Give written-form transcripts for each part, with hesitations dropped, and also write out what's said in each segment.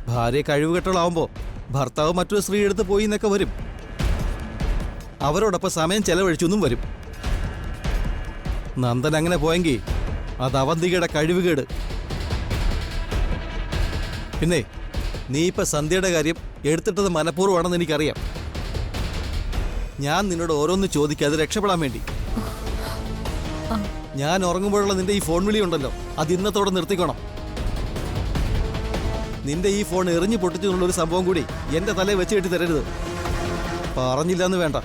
ഭാര്യ കഴിവുകെട്ടളാവുമ്പോൾ ഭർത്താവ് മറ്റൊരു സ്ത്രീ എടുത്ത് പോയി എന്നൊക്കെ വരും. അവരോടൊപ്പം സമയം ചെലവഴിച്ചൊന്നും വരും. നന്ദൻ അങ്ങനെ പോയെങ്കിൽ അത് അവന്തികയുടെ കഴിവുകേട്. പിന്നെ നീ ഇപ്പം സന്ധ്യയുടെ കാര്യം എടുത്തിട്ടത് മനഃപൂർവ്വമാണെന്ന് എനിക്കറിയാം. ഞാൻ നിന്നോട് ഓരോന്ന് ചോദിക്കാതെ രക്ഷപ്പെടാൻ വേണ്ടി. ഞാൻ ഉറങ്ങുമ്പോഴുള്ള നിന്റെ ഈ ഫോൺ വിളി ഉണ്ടല്ലോ, അത് ഇന്നത്തോടെ നിർത്തിക്കണം. നിന്റെ ഈ ഫോൺ എറിഞ്ഞു പൊട്ടിച്ചെന്നുള്ളൊരു സംഭവം കൂടി എന്റെ തലയിൽ വെച്ച് കെട്ടി തരരുത്. പറഞ്ഞില്ലെന്ന് വേണ്ട.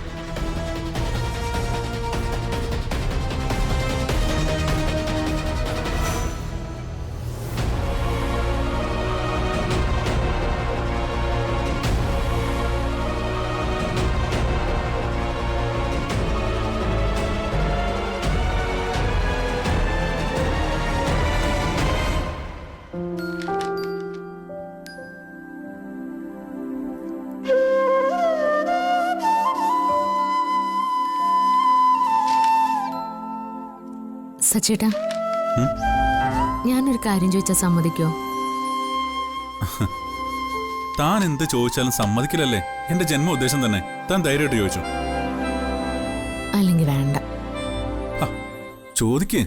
സച്ചേട്ടാ, ഞാനൊരു കാര്യം ചോദിച്ചാൽ സമ്മതിക്കോ? താൻ എന്ത് ചോദിച്ചാലും സമ്മതിക്കില്ലല്ലേ? എന്റെ ജന്മ ഉദ്ദേശം തന്നെ. താൻ ധൈര്യമായിട്ട് ചോദിച്ചു. അല്ലെങ്കിൽ വേണ്ട. ചോദിക്കേ.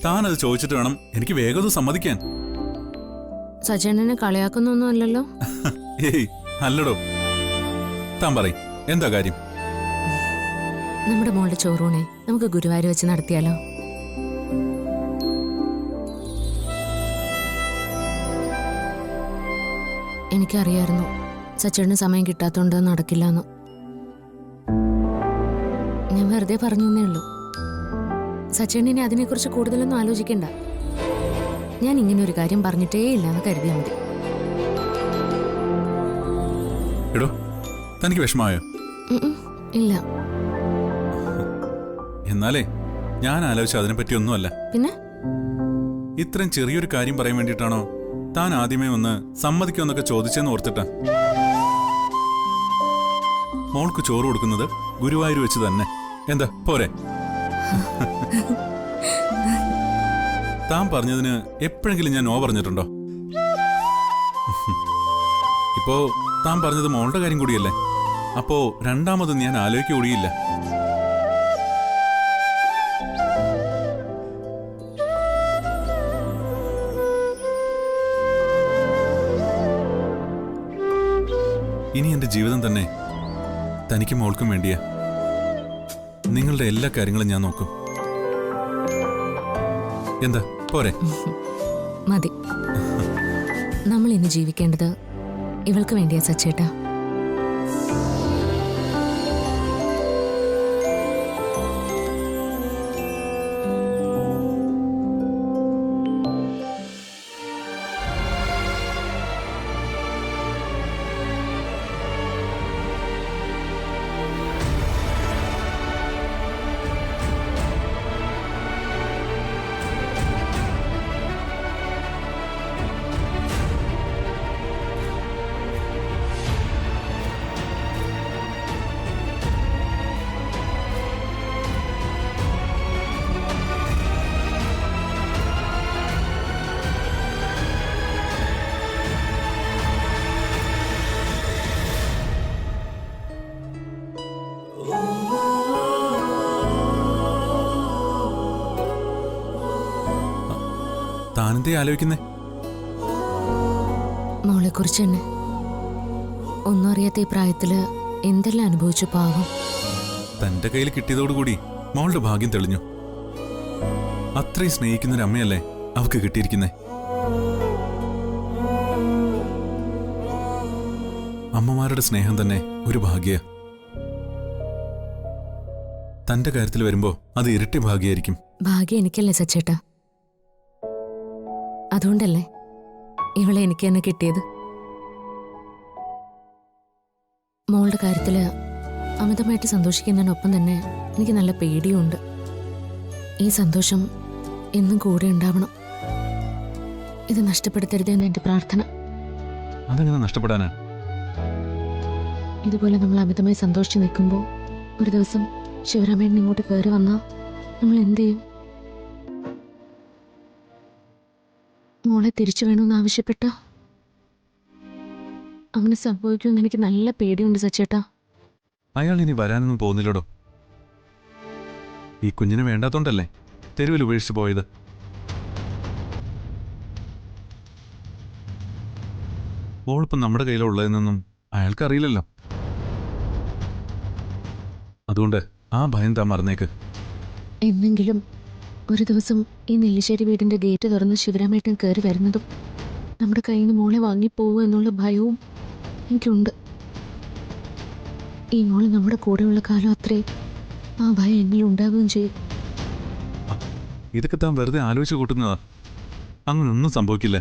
താൻ അത് ചോദിച്ചിട്ട് വേണം എനിക്ക് വേഗം സമ്മതിക്കാൻ. സച്ചേട്ടനെ കളിയാക്കുന്നൊന്നും അല്ലല്ലോ? ഏയ് അല്ലടോ. താൻ പറയും എന്താ കാര്യം? നമ്മുടെ മോളുടെ ചോറൂണെ നമുക്ക് ഗുരുവായൂർ വെച്ച് നടത്തിയാലോ? എനിക്കറിയായിരുന്നു സച്ചേട്ടന് സമയം കിട്ടാത്തോണ്ട് നടക്കില്ലെന്ന്. ഞാൻ വെറുതെ പറഞ്ഞേ ഉള്ളൂ. സച്ചേട്ടനെ അതിനെക്കുറിച്ച് കൂടുതലൊന്നും ആലോചിക്കണ്ട. ഞാൻ ഇങ്ങനെ ഒരു കാര്യം പറഞ്ഞിട്ടേ ഇല്ലാന്ന് കരുതിയാൽ മതി. എടോ, തനിക്ക് വിഷമായോ? ഇല്ല. എന്നാലേ ഞാൻ ആലോചിച്ച അതിനെപ്പറ്റി ഒന്നുമല്ല. പിന്നെ ഇത്രയും ചെറിയൊരു കാര്യം പറയാൻ വേണ്ടിയിട്ടാണോ താൻ ആദ്യമേ ഒന്ന് സമ്മതിക്കുമെന്നൊക്കെ ചോദിച്ചെന്ന് ഓർത്തിട്ടാ. മോൾക്ക് ചോറ് കൊടുക്കുന്നത് ഗുരുവായൂർ വെച്ച് തന്നെ. എന്താ പോരെ? താൻ പറഞ്ഞതിന് എപ്പോഴെങ്കിലും ഞാൻ നോ പറഞ്ഞിട്ടുണ്ടോ? ഇപ്പോ താൻ പറഞ്ഞത് മോളുടെ കാര്യം കൂടിയല്ലേ. അപ്പോ രണ്ടാമത് ഞാൻ ആലോചിക്ക കൂടിയില്ല. ഇനി എന്റെ ജീവിതം തന്നെ തനിക്കും മോൾക്കും വേണ്ടിയാ. നിങ്ങളുടെ എല്ലാ കാര്യങ്ങളും ഞാൻ നോക്കും. എന്താ പോരെ? മതി. നമ്മൾ ഇനി ജീവിക്കേണ്ടത് ഇവൾക്ക് വേണ്ടിയാ സച്ചേട്ടാ. താനെന്തേ ആലോചിക്കുന്നേ? മോളെക്കുറിച്ച് തന്നെ. ഒന്നും അറിയാത്ത ഈ പ്രായത്തില് എന്തെല്ലാം അനുഭവിച്ചു പാവം. തന്റെ കയ്യിൽ കിട്ടിയതോടുകൂടി മോളുടെ ഭാഗ്യം തെളിഞ്ഞു. അത്രയും സ്നേഹിക്കുന്നൊരു അമ്മയല്ലേ അവക്ക് കിട്ടിയിരിക്കുന്നേ. അമ്മമാരുടെ സ്നേഹം തന്നെ ഒരു ഭാഗ്യ. തന്റെ കാര്യത്തിൽ വരുമ്പോ അത് ഇരട്ടി ഭാഗ്യായിരിക്കും. ഭാഗ്യം എനിക്കല്ലേ സച്ചേട്ടാ? അതുകൊണ്ടല്ലേ ഇവളെ എനിക്ക് തന്നെ കിട്ടിയത്. മോളുടെ കാര്യത്തില് അമിതമായിട്ട് സന്തോഷിക്കുന്നതിനൊപ്പം തന്നെ എനിക്ക് നല്ല പേടിയുമുണ്ട്. ഈ സന്തോഷം എന്നും കൂടെ ഉണ്ടാവണം. ഇത് നഷ്ടപ്പെടുത്തരുതെന്ന് എന്റെ പ്രാർത്ഥന. അതെങ്ങനെ നഷ്ടപ്പെടാനാ? ഇതുപോലെ നമ്മൾ അമിതമായി സന്തോഷിച്ച് നിൽക്കുമ്പോൾ ഒരു ദിവസം ശിവരാമേട്ടൻ ഇങ്ങോട്ട് കയറി വന്നാൽ നമ്മൾ എന്ത് ചെയ്യും? മോളെ തിരിച്ചു വേണമെന്ന് ആവശ്യപ്പെട്ടോ? അങ്ങനെ സംഭവിക്കുമെന്ന് എനിക്ക് നല്ല പേടിയുണ്ട് സച്ചേട്ടാ. അയാൾ ഇനി വരാനൊന്നും പോകുന്നില്ലടോ. ഈ കുഞ്ഞിനെ വേണ്ടാത്തോണ്ടല്ലേ തെരുവിൽ ഉപേക്ഷിച്ച് പോയത്. ഓളിപ്പം നമ്മുടെ കയ്യിലുള്ളതെന്നൊന്നും അയാൾക്കറിയില്ലല്ലോ. അതുകൊണ്ട് ആ ഭയം താൻ മറന്നേക്ക്. എന്നെങ്കിലും ഒരു ദിവസം ഈ നെല്ലിശ്ശേരി വീടിന്റെ ഗേറ്റ് തുറന്ന് ശിവരാമേട്ടൻ കയറി വരുന്നതും നമ്മുടെ കയ്യിൽ നിന്ന് മോളെ വാങ്ങിപ്പോവോ എന്നുള്ള ഭയവും എനിക്കുണ്ട്. ഈ മോള് നമ്മുടെ കൂടെയുള്ള കാലം അത്രയും ആ ഭയം എന്നിൽ ഉണ്ടാവുകയും ചെയ്യും. ഇതൊക്കെ താൻ വെറുതെ ആലോചിച്ച് കൂട്ടുന്നതാ. അങ്ങനൊന്നും സംഭവിക്കില്ല.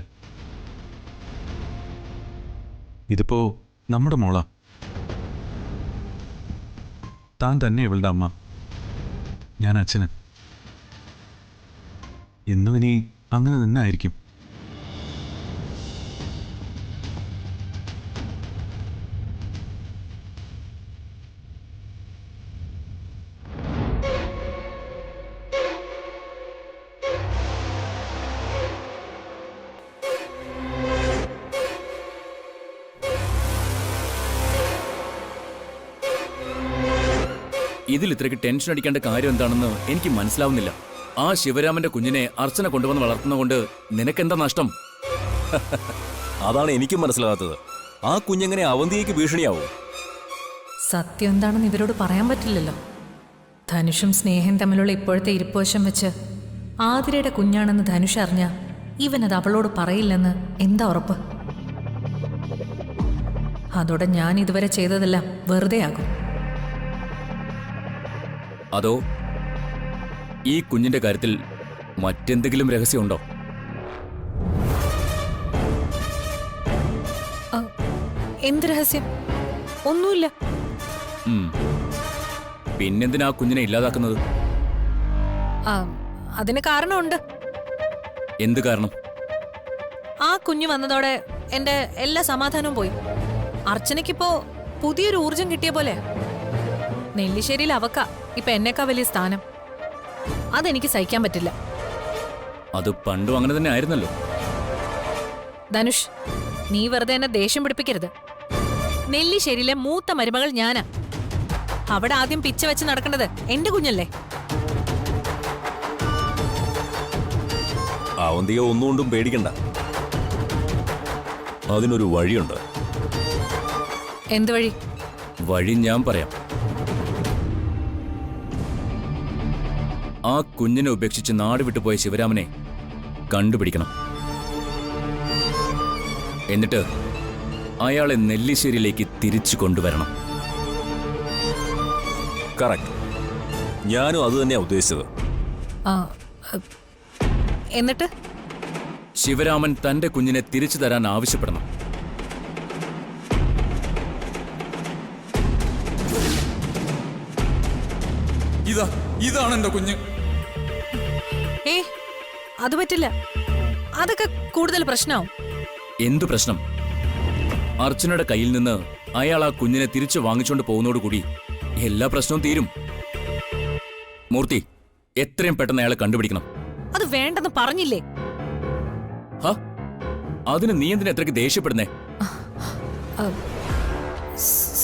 ഇതിപ്പോ നമ്മുടെ മോളാ. താൻ തന്നെ ഇവളുടെ അമ്മ, ഞാൻ അച്ഛന്. എന്നും ഇനി അങ്ങനെ തന്നെ ആയിരിക്കും. ഇതിൽ ഇത്രയ്ക്ക് ടെൻഷൻ അടിക്കേണ്ട കാര്യം എന്താണെന്ന് എനിക്ക് മനസ്സിലാവുന്നില്ല. ആ ശിവരാമന്റെ കുഞ്ഞിനെ അർച്ചന കൊണ്ടുവന്ന് വളർത്തുന്നതുകൊണ്ട് നിനക്കെന്താ നഷ്ടം? അതാണ് എനിക്കും മനസ്സിലാകാത്തത്. ആ കുഞ്ഞെങ്ങനെ അവന്തിയേക്ക് ഭീഷണിയാവും? സത്യം എന്താണെന്ന് ഇവരോട് പറയാൻ പറ്റില്ലല്ലോ. ധനുഷും സ്നേഹം തമ്മിലുള്ള ഇപ്പോഴത്തെ ഇരിപ്പുവശം വെച്ച് ആതിരയുടെ കുഞ്ഞാണെന്ന് ധനുഷ് അറിഞ്ഞ ഇവനത് അവളോട് പറയില്ലെന്ന് എന്താ ഉറപ്പ്? അതോടെ ഞാൻ ഇതുവരെ ചെയ്തതെല്ലാം വെറുതെ ആകും. അതോ ഈ കുഞ്ഞിന്റെ കാര്യത്തിൽ മറ്റെന്തെങ്കിലും രഹസ്യമുണ്ടോ? എന്ത് രഹസ്യം? ഒന്നുമില്ല. പിന്നെന്തിനാ ആ കുഞ്ഞിനെ ഇല്ലാതാക്കുന്നത്? അതിന് കാരണമുണ്ട്. എന്ത് കാരണം? ആ കുഞ്ഞു വന്നതോടെ എന്റെ എല്ലാ സമാധാനവും പോയി. അർച്ചനയ്ക്കിപ്പോ പുതിയൊരു ഊർജം കിട്ടിയ പോലെ. നെല്ലിശ്ശേരിയിൽ അവക്ക ഇപ്പൊ എന്നേക്കാ വലിയ സ്ഥാനം. അതെനിക്ക് സഹിക്കാൻ പറ്റില്ല. അത് പണ്ടും അങ്ങനെ തന്നെ ആയിരുന്നല്ലോ. ധനുഷ്, നീ വെറുതെ എന്നെ ദേഷ്യം പിടിപ്പിക്കരുത്. നെല്ലിശ്ശേരിയിലെ മൂത്ത മരുമകൾ ഞാനാ. അവിടെ ആദ്യം പിച്ച വെച്ച് നടക്കേണ്ടത് എന്റെ കുഞ്ഞല്ലേ. അവന്തിയെ ഒന്നുകൊണ്ടും പേടിക്കണ്ട. അതിനൊരു വഴിയുണ്ട്. എന്ത് വഴി? വഴി ഞാൻ പറയാം. ആ കുഞ്ഞിനെ ഉപേക്ഷിച്ച് നാട് വിട്ടുപോയ ശിവരാമനെ കണ്ടുപിടിക്കണം. എന്നിട്ട് അയാളെ നെല്ലിശ്ശേരിയിലേക്ക് തിരിച്ചു കൊണ്ടുവരണം. കറക്റ്റ്. ഞാനും അത് തന്നെയാ ഉദ്ദേശിച്ചത്. എന്നിട്ട് ശിവരാമൻ തന്റെ കുഞ്ഞിനെ തിരിച്ചു തരാൻ ആവശ്യപ്പെടണം. ഇതാണ് എന്റെ കുഞ്ഞ്. അത് പറ്റില്ല. അതൊക്കെ കൂടുതൽ പ്രശ്നമാവും. എന്തു പ്രശ്നം? അർച്ചനയുടെ കയ്യിൽ നിന്ന് അയാൾ ആ കുഞ്ഞിനെ തിരിച്ചു വാങ്ങിച്ചുകൊണ്ട് പോകുന്നതോടുകൂടി എല്ലാ പ്രശ്നവും തീരും. മൂർത്തി, എത്രയും പെട്ടെന്ന് അയാളെ കണ്ടുപിടിക്കണം. അത് വേണ്ടെന്ന് പറഞ്ഞില്ലേ? അതിന് നീ എന്തിനാ എത്രയ്ക്ക് ദേഷ്യപ്പെടുന്നേ?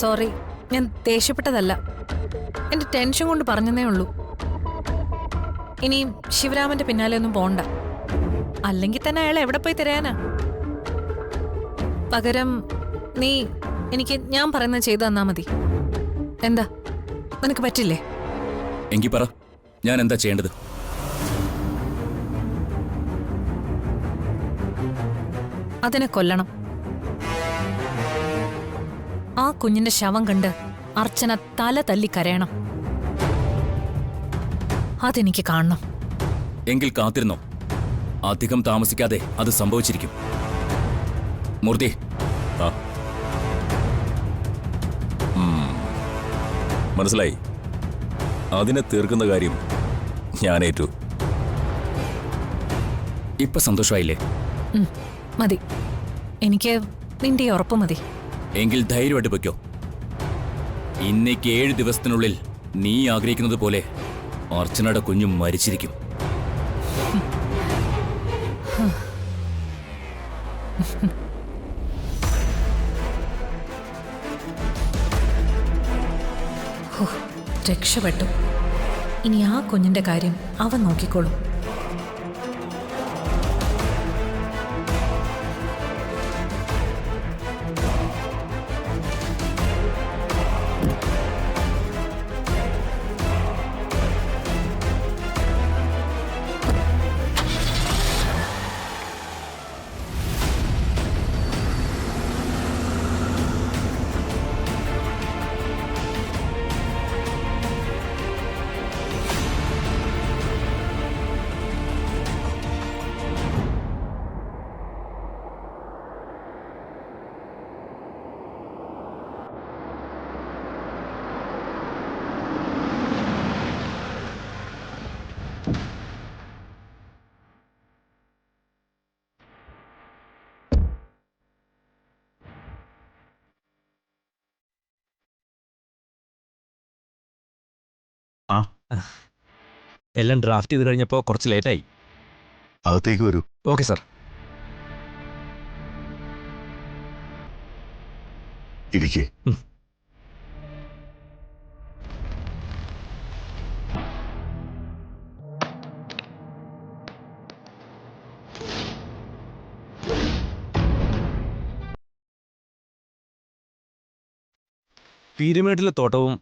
സോറി, ഞാൻ ദേഷ്യപ്പെട്ടതല്ല. എന്റെ ടെൻഷൻ കൊണ്ട് പറഞ്ഞതേ ഉള്ളൂ. ഇനി ശിവരാമന്റെ പിന്നാലെ ഒന്നും പോണ്ട. അല്ലെങ്കിൽ തന്നെ അയാൾ എവിടെ പോയി തരാനാ? പകരം നീ എനിക്ക് ഞാൻ പറയുന്നത് ചെയ്തു തന്നാ മതി. എന്താ, നിനക്ക് പറ്റില്ലേ? എങ്കി പറ, ഞാൻ എന്താ ചെയ്യേണ്ടത്? അതിനെ കൊല്ലണം. ആ കുഞ്ഞിന്റെ ശവം കണ്ട് അർച്ചന തല തല്ലി കരയണം. അതെനിക്ക് കാണണം. എങ്കിൽ കാത്തിരുന്നോ. അധികം താമസിക്കാതെ അത് സംഭവിച്ചിരിക്കും. മൂർത്തി, മനസ്സിലായി. അതിനെ തീർക്കുന്ന കാര്യം ഞാനേറ്റു. ഇപ്പൊ സന്തോഷമായില്ലേ? മതി. എനിക്ക് നിന്റെ ഈ ഉറപ്പ് മതി. എങ്കിൽ ധൈര്യമായിട്ട് വെക്കോ. ഇന്നേക്ക് 7 ദിവസത്തിനുള്ളിൽ നീ ആഗ്രഹിക്കുന്നത് പോലെ അർച്ചനയുടെ കുഞ്ഞും മരിച്ചിരിക്കും. രക്ഷപ്പെട്ടു. ഇനി ആ കുഞ്ഞിന്റെ കാര്യം അവൻ നോക്കിക്കോളും. ആ എല്ലാം ഡ്രാഫ്റ്റ് ചെയ്ത് കഴിഞ്ഞപ്പോൾ കുറച്ച് ലേറ്റായി. അകത്തേക്ക് വരൂ. Okay sir. ഇരിക്കേ. പീരുമേട്ടിലെ തോട്ടവും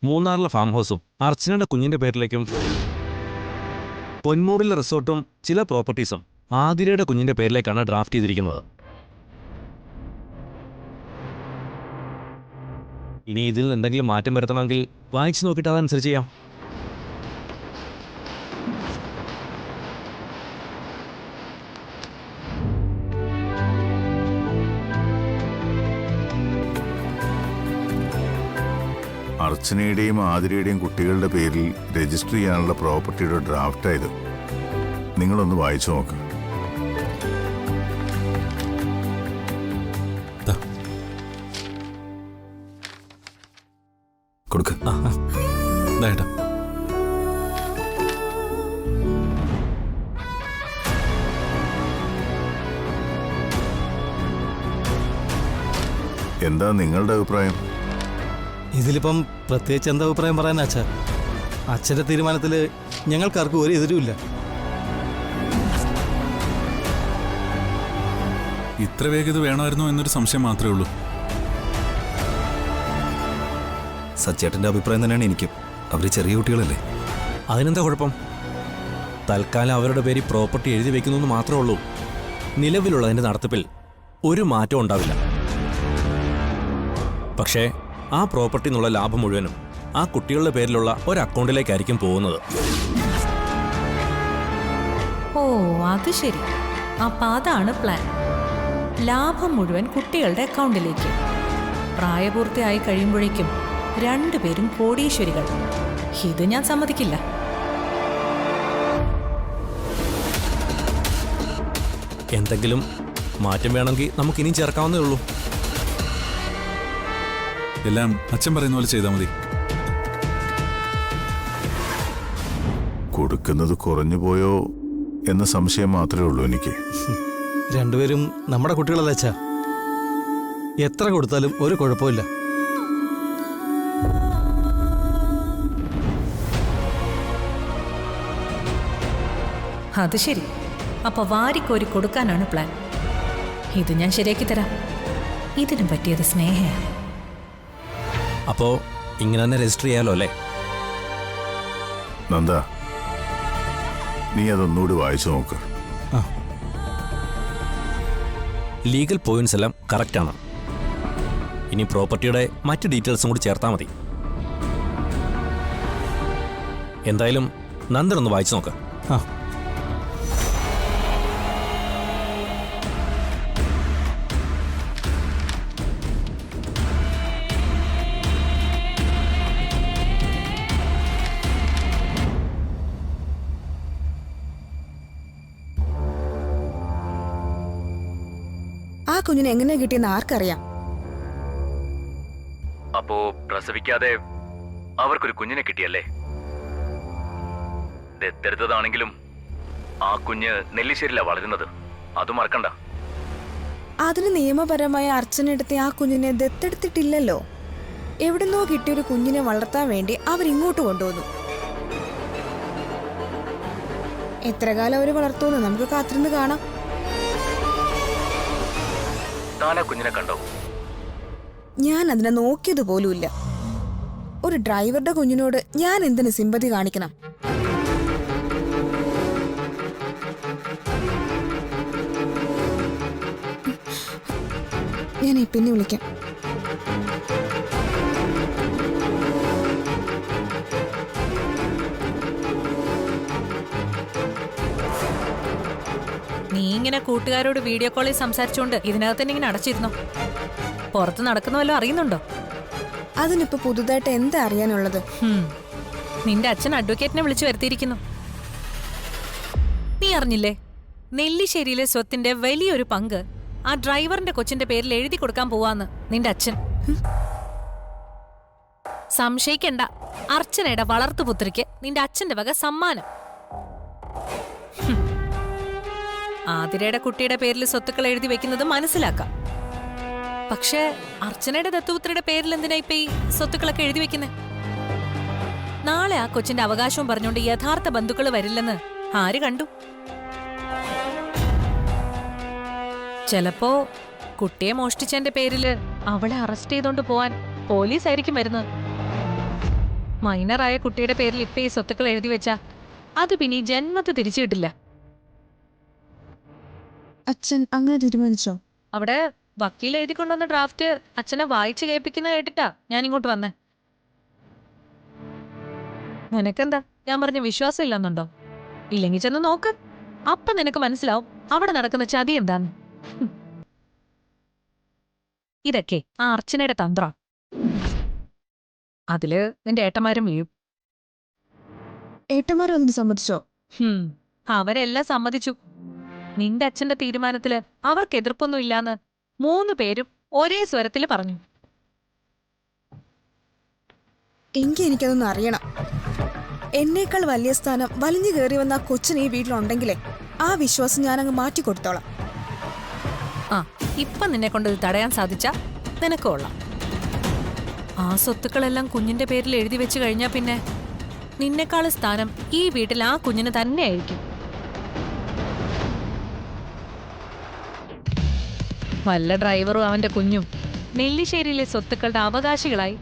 മൂന്നാറിലെ ഫാം ഹൗസും അർച്ചനയുടെ കുഞ്ഞിന്റെ പേരിലേക്കും പൊന്മൂറിലെ റിസോർട്ടും ചില പ്രോപ്പർട്ടീസും ആതിരയുടെ കുഞ്ഞിന്റെ പേരിലേക്കാണ് ഡ്രാഫ്റ്റ് ചെയ്തിരിക്കുന്നത്. ഇനി ഇതിൽ എന്തെങ്കിലും മാറ്റം വരുത്തണമെങ്കിൽ വായിച്ചു നോക്കിയിട്ട് അതനുസരിച്ച് ചെയ്യാം. അർച്ചനയുടെയും ആതിരയുടെയും കുട്ടികളുടെ പേരിൽ രജിസ്റ്റർ ചെയ്യാനുള്ള പ്രോപ്പർട്ടിയുടെ ഡ്രാഫ്റ്റായത്. നിങ്ങളൊന്ന് വായിച്ചു നോക്ക്. കൊടുക്ക്. ഇതായിട്ടാ. എന്താ നിങ്ങളുടെ അഭിപ്രായം? ഇതിലിപ്പം പ്രത്യേകിച്ച് എന്താ അഭിപ്രായം പറയാനാ അച്ഛാ? അച്ഛൻ്റെ തീരുമാനത്തിൽ ഞങ്ങൾക്കാർക്കും ഒരു എതിരുമില്ല. ഇത്ര വേഗത വേണമായിരുന്നോ എന്നൊരു സംശയം മാത്രമേ ഉള്ളൂ. സച്ചേട്ടൻ്റെ അഭിപ്രായം തന്നെയാണ് എനിക്കും. അവർ ചെറിയ കുട്ടികളല്ലേ. അതിനെന്താ കുഴപ്പം? തൽക്കാലം അവരുടെ പേരിൽ പ്രോപ്പർട്ടി എഴുതി വയ്ക്കുന്നു മാത്രമേ ഉള്ളൂ. നിലവിലുള്ളതിൻ്റെ നടത്തിപ്പിൽ ഒരു മാറ്റവും ഉണ്ടാവില്ല. പക്ഷേ ആ പ്രോപ്പർട്ടി എന്നുള്ള ലാഭം മുഴുവനും ആ കുട്ടികളുടെ പേരിലുള്ള ഒരു അക്കൗണ്ടിലേക്കായിരിക്കും പോകുന്നത്. ഓ, അത് ശരി. അപ്പൊ അതാണ് പ്ലാൻ. ലാഭം മുഴുവൻ കുട്ടികളുടെ അക്കൗണ്ടിലേക്ക്. പ്രായപൂർത്തിയായി കഴിയുമ്പോഴേക്കും രണ്ടുപേരും കോടീശ്വരികൾ. ഇത് ഞാൻ സമ്മതിക്കില്ല. എന്തെങ്കിലും മാറ്റം വേണമെങ്കിൽ നമുക്കിനിയും ചേർക്കാവുന്നേ ഉള്ളൂ. എല്ലാം അച്ഛൻ പറയുന്ന പോലെ ചെയ്താൽ മതി. കൊടുക്കുന്നത് കുറഞ്ഞു പോയോ എന്ന സംശയം മാത്രമേ ഉള്ളൂ എനിക്ക്. രണ്ടുപേരും നമ്മുടെ കുട്ടികളല്ല അച്ഛാ. എത്ര കൊടുത്താലും ഒരു കുഴപ്പമില്ല. അത് ശരി. അപ്പൊ വാരിക്കോരി കൊടുക്കാനാണ് പ്ലാൻ. ഇത് ഞാൻ ശരിയാക്കി തരാം. ഇതിനും പറ്റിയത് സ്നേഹയാണ്. അപ്പോൾ ഇങ്ങനെ തന്നെ രജിസ്റ്റർ ചെയ്യാലോ അല്ലേ? നന്ദ, നീ അതൊന്നുകൂടി വായിച്ചു നോക്ക്. ലീഗൽ പോയിന്റ്സ് എല്ലാം കറക്റ്റാണ്. ഇനി പ്രോപ്പർട്ടിയുടെ മറ്റ് ഡീറ്റെയിൽസും കൂടി ചേർത്താൽ മതി. എന്തായാലും നന്ദനൊന്ന് വായിച്ചു നോക്ക്. ആ കുഞ്ഞിനെ എങ്ങനെ കിട്ടിയെന്ന് ആർക്കറിയാം? അപ്പോ പ്രസവിക്കാതെ അവർക്കൊരു കുഞ്ഞിനെ കിട്ടിയല്ലേ? ദത്തെടുത്തതാണെങ്കിലും ആ കുഞ്ഞ് നെല്ലിശ്ശേരിയിലാണ് വളരുന്നത്. അത് മറക്കണ്ട. അതിന് നിയമപരമായ അർച്ചന എടുത്ത് ആ കുഞ്ഞിനെ ദത്തെടുത്തിട്ടില്ലല്ലോ. എവിടുന്നോ കിട്ടിയൊരു കുഞ്ഞിനെ വളർത്താൻ വേണ്ടി അവരിങ്ങോട്ട് കൊണ്ടുവന്നു. എത്ര കാലം അവര് വളർത്തുമെന്ന് നമുക്ക് കാത്തിരുന്ന് കാണാം. കുഞ്ഞിനെ കണ്ടോ? ഞാൻ അതിനെ നോക്കിയത് പോലുമില്ല. ഒരു ഡ്രൈവറുടെ കുഞ്ഞിനോട് ഞാൻ എന്തിനു സിമ്പതി കാണിക്കണം? ഞാൻ പിന്നെ വിളിക്കാം. നീ ഇങ്ങനെ കൂട്ടുകാരോട് വീഡിയോ കോളിൽ സംസാരിച്ചുകൊണ്ട് ഇതിനകത്ത് തന്നെ ഇങ്ങനെ അടച്ചിരുന്നോ? പുറത്ത് നടക്കുന്ന വല്ലതും അറിയുന്നുണ്ടോ? അതിനിപ്പോ പുതുതായിട്ട് എന്താ അറിയാനുള്ളത്? നിന്റെ അച്ഛൻ അഡ്വക്കേറ്റിനെ വിളിച്ചു വരുത്തിയിരിക്കുന്നു. നീ അറിഞ്ഞില്ലേ? നെല്ലിശ്ശേരിയിലെ സ്വത്തിന്റെ വലിയൊരു പങ്ക് ആ ഡ്രൈവറിന്റെ കൊച്ചിന്റെ പേരിൽ എഴുതി കൊടുക്കാൻ പോവാന്ന് നിന്റെ അച്ഛൻ. സംശയിക്കണ്ട, അർച്ചനയുടെ വളർത്തുപുത്രിക്ക് നിന്റെ അച്ഛന്റെ വക സമ്മാനം. ആതിരയുടെ കുട്ടിയുടെ പേരിൽ സ്വത്തുക്കൾ എഴുതി വെക്കുന്നത് മനസ്സിലാക്കാം. പക്ഷേ അർച്ചനയുടെ ദത്തുപുത്രിയുടെ പേരിൽ എന്തിനാ ഇപ്പൊ ഈ സ്വത്തുക്കളൊക്കെ എഴുതി വെക്കുന്നേ? നാളെ ആ കൊച്ചിന്റെ അവകാശവും പറഞ്ഞുകൊണ്ട് യഥാർത്ഥ ബന്ധുക്കൾ വരില്ലെന്ന് ആര് കണ്ടു? ചിലപ്പോ കുട്ടിയെ മോഷ്ടിച്ചതിന്റെ പേരില് അവളെ അറസ്റ്റ് ചെയ്തോണ്ട് പോവാൻ പോലീസായിരിക്കും വരുന്നത്. മൈനറായ കുട്ടിയുടെ പേരിൽ ഇപ്പൊ ഈ സ്വത്തുക്കൾ എഴുതി വെച്ചാ അത് പിന്നെ ഈ ജന്മത്ത് തിരിച്ചു കിട്ടില്ല. അച്ഛൻ അങ്ങനെ തീരുമാനിച്ചോ? അവിടെ വക്കീൽ എഴുതി കൊണ്ടുവന്ന ഡ്രാഫ്റ്റ് അച്ഛനെ വായിച്ചു കേൾപ്പിക്കുന്ന കേട്ടിട്ടാ ഞാൻ ഇങ്ങോട്ട് വന്നേ. നിനക്കെന്താ ഞാൻ പറഞ്ഞ വിശ്വാസം ഇല്ലെന്നുണ്ടോ? ഇല്ലെങ്കിൽ ചെന്ന് നോക്ക്, അപ്പൊ നിനക്ക് മനസ്സിലാവും അവിടെ നടക്കുന്ന ചതി എന്താന്ന്. ഇതൊക്കെ ആ അർച്ചനയുടെ തന്ത്ര. അതില് നിന്റെ ഏട്ടന്മാരും വീഴും. ഏട്ടന്മാരൊന്നും സമ്മതിച്ചോ? അവരെല്ലാം സമ്മതിച്ചു. നിന്റെ അച്ഛന്റെ തീരുമാനത്തില് അവർക്ക് എതിർപ്പൊന്നും ഇല്ലാന്ന് 3 പേരും ഒരേ സ്വരത്തിൽ പറഞ്ഞു. എനിക്കതൊന്നും അറിയണം. എന്നേക്കാൾ വലിയ സ്ഥാനം വലിഞ്ഞു കയറി വന്ന ആ കൊച്ചിന് ഈ വീട്ടിലുണ്ടെങ്കിലേ ആ വിശ്വാസം ഞാനങ്ങ് മാറ്റിക്കൊടുത്തോളാം. ആ ഇപ്പൊ നിന്നെ കൊണ്ട് ഇത് തടയാൻ സാധിച്ചാ നിനക്ക് കൊള്ളാം. ആ സ്വത്തുക്കളെല്ലാം കുഞ്ഞിന്റെ പേരിൽ എഴുതി വെച്ച് കഴിഞ്ഞാ പിന്നെ നിന്നെക്കാൾ സ്ഥാനം ഈ വീട്ടിൽ ആ കുഞ്ഞിന് തന്നെ ആയിരിക്കും. വല്ല ഡ്രൈവറും അവന്റെ കുഞ്ഞും നെല്ലിശ്ശേരിയിലെ സ്വത്തുക്കളുടെ അവകാശികളായി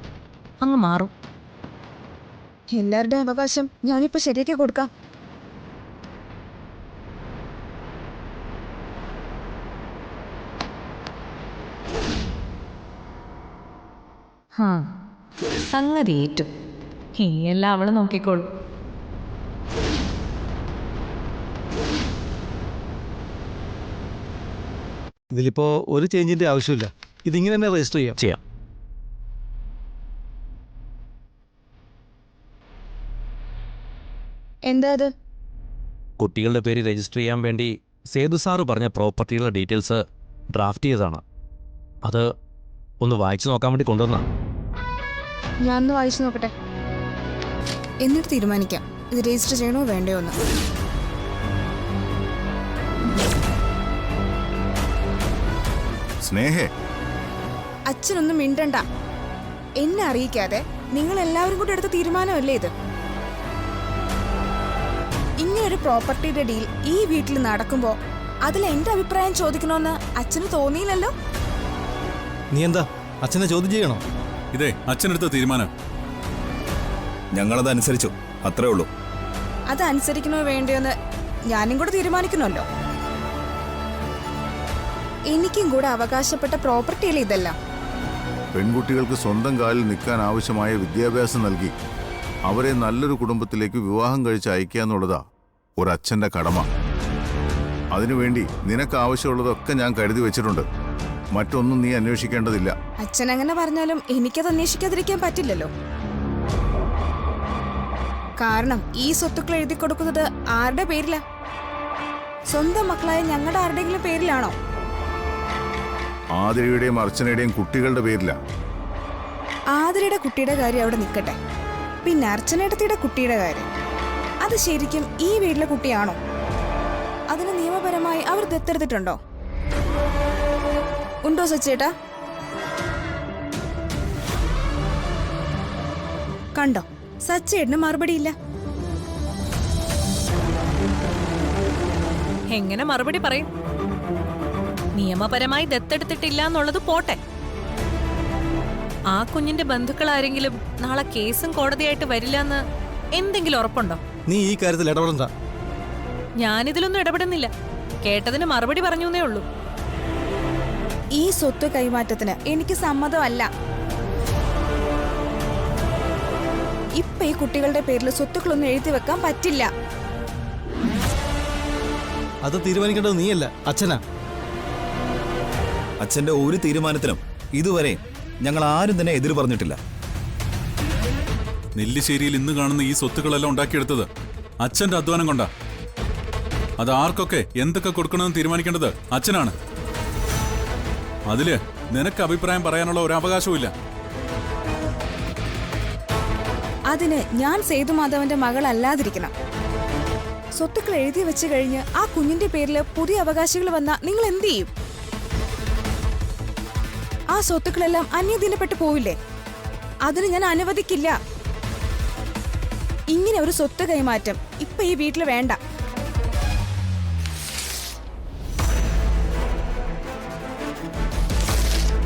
അങ്ങ് മാറും. എല്ലാവരുടെയും അവകാശം ഞാനിപ്പോ ശരിയാക്കി കൊടുക്കാം. സംഗതി ഏറ്റു. എല്ലാം അവള് നോക്കിക്കോളൂ. ഇതിലിപ്പോ ഒരു ചേഞ്ചിന്റെ ആവശ്യമില്ല. ഇതിങ്ങനെ തന്നെ രജിസ്റ്റർ ചെയ്യാം. എന്താ അത്? കുട്ടികളുടെ പേര് രജിസ്റ്റർ ചെയ്യാൻ വേണ്ടി സേതു സാറ് പറഞ്ഞ പ്രോപ്പർട്ടികളുടെ ഡീറ്റെയിൽസ് ഡ്രാഫ്റ്റ് ചെയ്തതാണ്. അത് ഒന്ന് വായിച്ചു നോക്കാൻ വേണ്ടി കൊണ്ടുവന്നാ. ഞാനൊന്ന് വായിച്ചു നോക്കട്ടെ, എന്നിട്ട് തീരുമാനിക്കാം ഇത് രജിസ്റ്റർ ചെയ്യണോ വേണ്ടയോ എന്ന്. സ്നേഹേ, അച്ഛനൊന്നും മിണ്ടണ്ട. എന്നെ അറിയിക്കാതെ നിങ്ങൾ എല്ലാവരും കൂടി എടുത്ത തീരുമാനമല്ലേ ഇത്? ഇങ്ങനൊരു പ്രോപ്പർട്ടിയുടെ ഡീൽ ഈ വീട്ടിൽ നടക്കുമ്പോ അതിൽ എന്റെ അഭിപ്രായം ചോദിക്കണമെന്ന് അച്ഛന് തോന്നിയില്ലല്ലോ. നീ എന്താ അച്ഛനെ ചോദ്യം ചെയ്യണോ? ഇതേ അച്ഛനെടുത്ത തീരുമാനം. ഞങ്ങളത് അനുസരിച്ചു, അത്രേ ഉള്ളൂ. അതനുസരിക്കണോ വേണ്ടയോന്ന് ഞാനും കൂടെ തീരുമാനിക്കണമല്ലോ. എനിക്കും കൂടെ അവകാശപ്പെട്ട പ്രോപ്പർട്ടിയല്ലേ ഇതെല്ലാം. പെൺകുട്ടികൾക്ക് സ്വന്തം കാലിൽ നിൽക്കാൻ ആവശ്യമായ വിദ്യാഭ്യാസം നൽകി അവരെ നല്ലൊരു കുടുംബത്തിലേക്ക് വിവാഹം കഴിച്ച് അയക്കുക എന്നുള്ളതാ ഒരച്ഛൻ്റെ കടമ. അതിനുവേണ്ടി നിനക്ക് ആവശ്യമുള്ളതൊക്കെ ഞാൻ കരുതി വെച്ചിട്ടുണ്ട്. മറ്റൊന്നും നീ അന്വേഷിക്കേണ്ടതില്ല. അച്ഛൻ അങ്ങനെ പറഞ്ഞാലും എനിക്കത് അന്വേഷിക്കാതിരിക്കാൻ പറ്റില്ലല്ലോ. കാരണം ഈ സ്വത്തുക്കൾ എഴുതി കൊടുക്കുന്നത് ആരുടെ പേരിലാ? സ്വന്തം മക്കളായ ഞങ്ങളുടെ ആരുടെയെങ്കിലും പേരിലാണോ? ആതിരയുടെയും അർച്ചനയുടെയും കുട്ടികളുടെ പേരിലാ. ആതിരയുടെ കുട്ടിയുടെ കാര്യം അവിടെ നിൽക്കട്ടെ. പിന്നെ അർച്ചനയുടെ കുട്ടിയുടെ കാര്യം, അത് ശരിക്കും ഈ വീട്ടിലെ കുട്ടിയാണോ? അതിന് നിയമപരമായി അവർ ദത്തെടുത്തിട്ടുണ്ടോ? ഉണ്ടോ സച്ചേട്ടാ? കണ്ടോ, സച്ചേട്ടന് മറുപടിയില്ല. എങ്ങനെ മറുപടി പറയും? നിയമപരമായി ദത്തെടുത്തിട്ടില്ല എന്നുള്ളത് പോട്ടെ, ആ കുഞ്ഞിന്റെ ബന്ധുക്കൾ ആരെങ്കിലും നാളെ കേസും കോടതിയായിട്ട് വരില്ല എന്ന് എന്തെങ്കിലും ഉറപ്പുണ്ടോ? നീ ഈ കാര്യത്തിൽ ഇടപെടണ്ട. ഞാനിതിലൊന്നും ഇടപെടുന്നില്ല. കേട്ടതിന് മറുപടി പറഞ്ഞേ ഉള്ളൂ. ഈ സ്വത്ത് കൈമാറ്റത്തിന് എനിക്ക് സമ്മതമല്ല. ഇപ്പൊ ഈ കുട്ടികളുടെ പേരിൽ സ്വത്തുക്കളൊന്നും എഴുതി വെക്കാൻ പറ്റില്ല. അത് തീരുമാനിക്കേണ്ടത് നീയല്ല, അച്ഛനാ. അച്ഛന്റെ ഒരു തീരുമാനത്തിനും ഇതുവരെ ഞങ്ങൾ ആരും തന്നെ എതിര് പറഞ്ഞിട്ടില്ല. നെല്ലിശ്ശേരിയിൽ ഇന്ന് കാണുന്ന ഈ സ്വത്തുക്കളെല്ലാം ഉണ്ടാക്കിയെടുത്തത് അച്ഛന്റെ അധ്വാനം കൊണ്ടാ. അത് ആർക്കൊക്കെ എന്തൊക്കെ കൊടുക്കണമെന്ന് തീരുമാനിക്കേണ്ടത് അച്ഛനാണ്. അതില് നിനക്ക് അഭിപ്രായം പറയാനുള്ള ഒരു അവകാശവും ഇല്ല. അതിന് ഞാൻ സേതുമാധവന്റെ മകളല്ലാതിരിക്കണം. സ്വത്തുക്കൾ എഴുതി വെച്ച് കഴിഞ്ഞ് ആ കുഞ്ഞിന്റെ പേരിൽ പുതിയ അവകാശികൾ വന്നാ നിങ്ങൾ എന്ത് ചെയ്യും? ആ സ്വത്തുക്കളെല്ലാം അന്യദിനപ്പെട്ടു പോവില്ലേ? അതിന് ഞാൻ അനുവദിക്കില്ല. ഇങ്ങനെ ഒരു സ്വത്ത് കൈമാറ്റം ഇപ്പൊ ഈ വീട്ടിൽ വേണ്ട.